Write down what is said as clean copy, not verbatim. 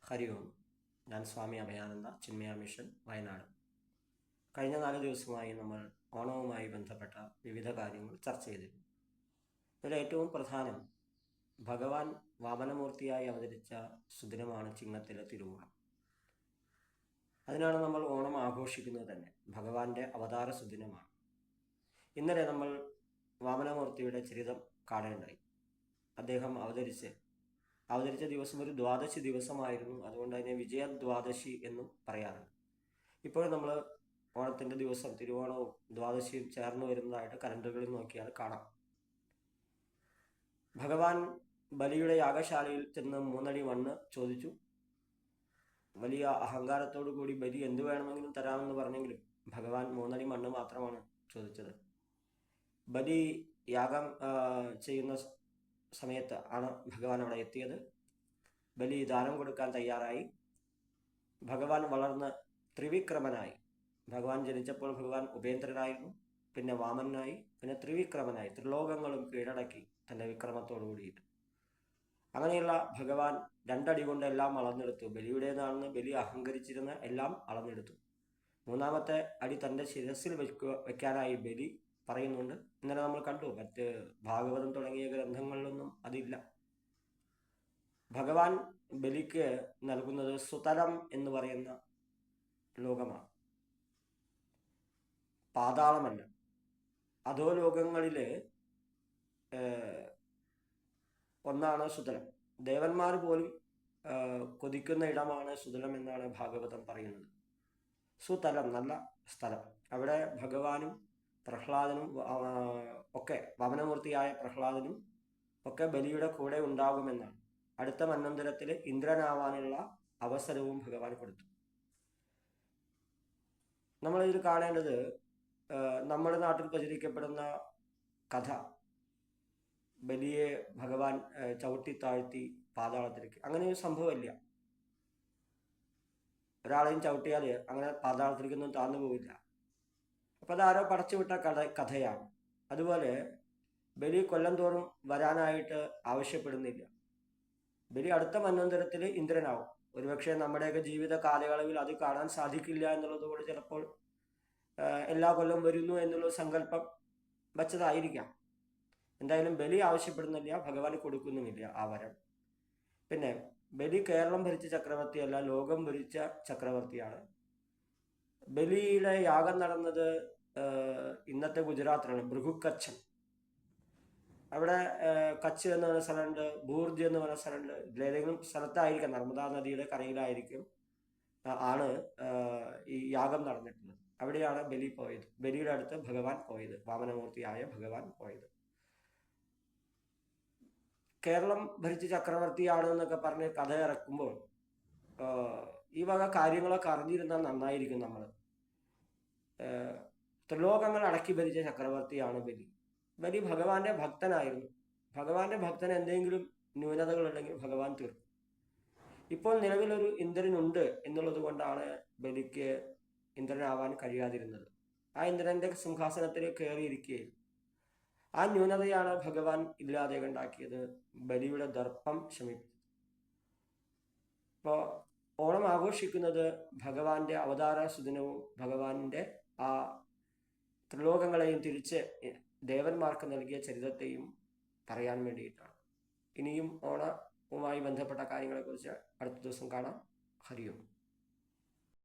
ഹരി ഓം. ഞാൻ സ്വാമി അഭയാനന്ദ, ചിന്മയ മിഷൻ, വയനാട്. കഴിഞ്ഞ 4 ദിവസമായി നമ്മൾ ഓണവുമായി ബന്ധപ്പെട്ട വിവിധ കാര്യങ്ങൾ ചർച്ച ചെയ്തിരുന്നു. ഇതിൽ ഏറ്റവും പ്രധാനം ഭഗവാൻ വാമനമൂർത്തിയായി അവതരിച്ച സുദിനമാണ് ചിങ്ങത്തിലെ തിരുവോണം. അതിനാണ് നമ്മൾ ഓണം ആഘോഷിക്കുന്നത് തന്നെ. ഭഗവാന്റെ അവതാര സുദിനമാണ്. ഇന്നലെ നമ്മൾ വാമനമൂർത്തിയുടെ ചരിതം കാണേണ്ടായി. അദ്ദേഹം അവതരിച്ച ദിവസം ഒരു ദ്വാദശി ദിവസമായിരുന്നു. അതുകൊണ്ട് അതിനെ വിജയദ്വാദശി എന്നും പറയാറുണ്ട്. ഇപ്പോൾ നമ്മൾ ഓണത്തിൻ്റെ ദിവസം തിരുവോണവും ദ്വാദശിയും ചേർന്ന് വരുന്നതായിട്ട് കലണ്ടറുകളിൽ നോക്കിയാൽ കാണാം. ഭഗവാൻ ബലിയുടെ യാഗശാലയിൽ ചെന്ന് 3 അടി മണ്ണ് ചോദിച്ചു. വലിയ അഹങ്കാരത്തോടു കൂടി ബലി എന്തു വേണമെങ്കിലും തരാമെന്ന് പറഞ്ഞെങ്കിലും ഭഗവാൻ 3 അടി മണ്ണ് മാത്രമാണ് ചോദിച്ചത്. ബലി യാഗം ചെയ്യുന്ന സമയത്ത് ആണ് ഭഗവാൻ അവിടെ എത്തിയത്. ബലി ദാനം കൊടുക്കാൻ തയ്യാറായി. ഭഗവാൻ വളർന്ന് ത്രിവിക്രമനായി. ഭഗവാൻ ജനിച്ചപ്പോൾ ഭഗവാൻ ഉപേന്ദ്രനായിരുന്നു, പിന്നെ വാമനായി, പിന്നെ ത്രിവിക്രമനായി. ത്രിലോകങ്ങളും കീഴടക്കി തൻ്റെ വിക്രമത്തോടു കൂടിയിട്ട്. അങ്ങനെയുള്ള ഭഗവാൻ 2 അടി കൊണ്ട് എല്ലാം അളന്നെടുത്തു. ബലിയുടേതാണെന്ന് ബലി അഹങ്കരിച്ചിരുന്ന എല്ലാം അളന്നെടുത്തു. 3-ാമത്തെ അടി തൻ്റെ ശിരസിൽ വെക്കാനായി ബലി പറയുന്നുണ്ട്. ഇന്നലെ നമ്മൾ കണ്ടു, മറ്റ് ഭാഗവതം തുടങ്ങിയ ഗ്രന്ഥങ്ങളിലൊന്നും അതില്ല. ഭഗവാൻ ബലിക്ക് നൽകുന്നത് സുതലം എന്ന് പറയുന്ന ലോകമാണ്, പാതാളമല്ല. അധോ ലോകങ്ങളിൽ ഒന്നാണ് സുതലം. ദേവന്മാർ പോലും കൊതിക്കുന്ന ഇടമാണ് സുതലം എന്നാണ് ഭാഗവതം പറയുന്നത്. സുതലം, നല്ല സ്ഥലം. അവിടെ ഭഗവാനും പ്രഹ്ലാദനും ഒക്കെ, വാമനമൂർത്തിയായ പ്രഹ്ലാദനും ഒക്കെ ബലിയുടെ കൂടെ ഉണ്ടാകുമെന്നാണ്. അടുത്ത മന്വന്തരത്തിൽ ഇന്ദ്രനാവാനുള്ള അവസരവും ഭഗവാൻ കൊടുത്തു. നമ്മളിതിൽ കാണേണ്ടത്, നമ്മുടെ നാട്ടിൽ പ്രചരിക്കപ്പെടുന്ന കഥ, ബലിയെ ഭഗവാൻ ചവിട്ടി താഴ്ത്തി പാതാളത്തിലേക്ക്. അങ്ങനെ ഒരു സംഭവമില്ല. ഒരാളെയും ചവിട്ടിയാൽ അങ്ങനെ പാതാളത്തിലേക്കൊന്നും താഴ്ന്നു പോവില്ല. അപ്പം അതാരോ പടച്ചുവിട്ട കഥയാണ്. അതുപോലെ ബലി കൊല്ലം തോറും വരാനായിട്ട് ആവശ്യപ്പെടുന്നില്ല. ബലി അടുത്ത മന്വന്തരത്തിൽ ഇന്ദ്രനാവും. ഒരുപക്ഷെ നമ്മുടെയൊക്കെ ജീവിത കാലയളവിൽ അത് കാണാൻ സാധിക്കില്ല എന്നുള്ളത് കൊണ്ട് ചിലപ്പോൾ എല്ലാ കൊല്ലം വരുന്നു എന്നുള്ള സങ്കല്പം വച്ചതായിരിക്കാം. എന്തായാലും ബലി ആവശ്യപ്പെടുന്നില്ല, ഭഗവാൻ കൊടുക്കുന്നുമില്ല ആ വരം. പിന്നെ ബലി കേരളം ഭരിച്ച ചക്രവർത്തിയല്ല, ലോകം ഭരിച്ച ചക്രവർത്തിയാണ്. ബലിയുടെ യാഗം നടന്നത് ഇന്നത്തെ ഗുജറാത്തിലാണ്, ഭൃഗുക്കച്ചൻ. അവിടെ കച്ച് എന്ന് പറയുന്ന സ്ഥലമുണ്ട്, ബൂർജ് എന്ന് പറയുന്ന സ്ഥലമുണ്ട്. ഇതിലേതെങ്കിലും സ്ഥലത്തായിരിക്കാം, നർമ്മദാ നദിയുടെ കരയിലായിരിക്കും ആണ് ഈ യാഗം നടന്നിട്ടുള്ളത്. അവിടെയാണ് ബലി പോയത്. ബലിയുടെ അടുത്ത് ഭഗവാൻ പോയത്, വാമനമൂർത്തിയായ ഭഗവാൻ പോയത്. കേരളം ഭരിച്ച ചക്രവർത്തിയാണ് എന്നൊക്കെ പറഞ്ഞ് കഥ ഇറക്കുമ്പോൾ ഈ വക കാര്യങ്ങളൊക്കെ അറിഞ്ഞിരുന്നാൽ നന്നായിരിക്കും. നമ്മൾ ത്രിലോകങ്ങൾ അടക്കി ഭരിച്ച ചക്രവർത്തിയാണ് ബലി. ബലി ഭഗവാന്റെ ഭക്തനായിരുന്നു. ഭഗവാന്റെ ഭക്തന് എന്തെങ്കിലും ന്യൂനതകളുണ്ടെങ്കിൽ ഭഗവാൻ തീർക്കും. ഇപ്പോൾ നിലവിലൊരു ഇന്ദ്രനുണ്ട് എന്നുള്ളത് കൊണ്ടാണ് ബലിക്ക് ഇന്ദ്രനാവാൻ കഴിയാതിരുന്നത്. ആ ഇന്ദ്രന്റെ സിംഹാസനത്തിൽ കയറിയിരിക്കുകയായിരുന്നു. ആ ന്യൂനതയാണ് ഭഗവാൻ ഇല്ലാതെ ഉണ്ടാക്കിയത്, ബലിയുടെ ദർപ്പം ശമിപ്പിച്ചത്. ഇപ്പോൾ ഓണം ആഘോഷിക്കുന്നത് ഭഗവാന്റെ അവതാര സുദിനവും ഭഗവാന്റെ ആ ത്രിലോകങ്ങളെയും തിരിച്ച് ദേവന്മാർക്ക് നൽകിയ ചരിതത്തെയും പറയാൻ വേണ്ടിയിട്ടാണ്. ഇനിയും ഓണവുമായി ബന്ധപ്പെട്ട കാര്യങ്ങളെക്കുറിച്ച് അടുത്ത ദിവസം കാണാം. ഹരി ഓം.